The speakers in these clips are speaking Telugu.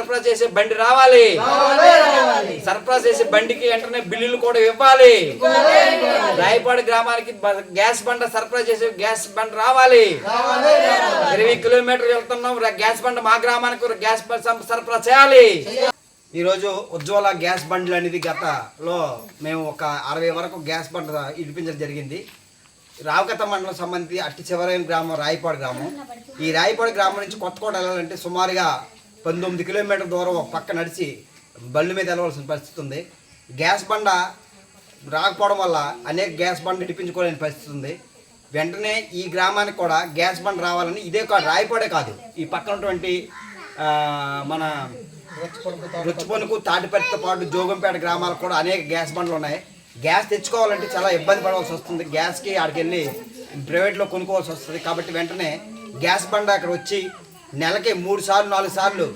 సరఫరా చేసే బండి రావాలి. సరఫరా చేసే బండికి వెంటనే బిల్లులు కూడా ఇవ్వాలి. రాయపాడు గ్రామానికి గ్యాస్ బండ సరఫరా చేసే గ్యాస్ బండ రావాలి. 20 కిలోమీటర్లు వెళ్తున్నాం, గ్యాస్ బండ మా గ్రామానికి గ్యాస్ సరఫరా చేయాలి. ఈరోజు ఉజ్వల గ్యాస్ బండ్లు అనేది గతలో మేము ఒక 60 వరకు గ్యాస్ బండ ఇడిపించడం జరిగింది. రావకత మండలం సంబంధించి అట్టి చివరైన గ్రామం రాయపాడు గ్రామం. ఈ రాయపాడు గ్రామం నుంచి కొత్తకోట వెళ్ళాలంటే సుమారుగా 19 కిలోమీటర్ల దూరం ఒక పక్క నడిచి బళ్ళు మీద వెళ్ళవలసిన పరిస్థితి ఉంది. గ్యాస్ బండ రాకపోవడం వల్ల అనేక గ్యాస్ బండ ఇడిపించుకోలేని పరిస్థితి ఉంది. వెంటనే ఈ గ్రామానికి కూడా గ్యాస్ బండ రావాలని, ఇదే కాదు రాయపాడే కాదు, ఈ పక్కన ఉన్నటువంటి మన రుచిపొనుకు తాటిపత్రితో పాటు జోగంపేట గ్రామాలకు కూడా అనేక గ్యాస్ బండ్లు ఉన్నాయి. గ్యాస్ తెచ్చుకోవాలంటే చాలా ఇబ్బంది పడవలసి వస్తుంది. గ్యాస్కి ఆడికి వెళ్ళి ప్రైవేట్లో కొనుక్కోవాల్సి వస్తుంది. కాబట్టి వెంటనే గ్యాస్ బండ అక్కడ వచ్చి నెలకి 3 సార్లు 4 సార్లు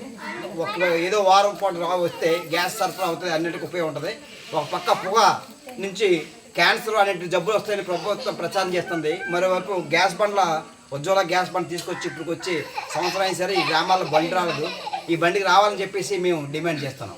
ఏదో వారం పాటు వస్తే గ్యాస్ సరఫరా అవుతుంది, అన్నిటికీ ఉపయోగం ఉంటుంది. ఒక పక్క పొగ నుంచి క్యాన్సర్ అనేటి జబ్బులు వస్తాయని ప్రభుత్వం ప్రచారం చేస్తుంది. మరోవైపు గ్యాస్ బండ్ల ఉజ్వల గ్యాస్ బండ్ తీసుకొచ్చి ఇప్పటికి వచ్చి సంవత్సరం అయినా సరే ఈ గ్రామాల్లో బండి రాలేదు. ఈ బండికి రావాలని చెప్పేసి మేము డిమాండ్ చేస్తున్నాం.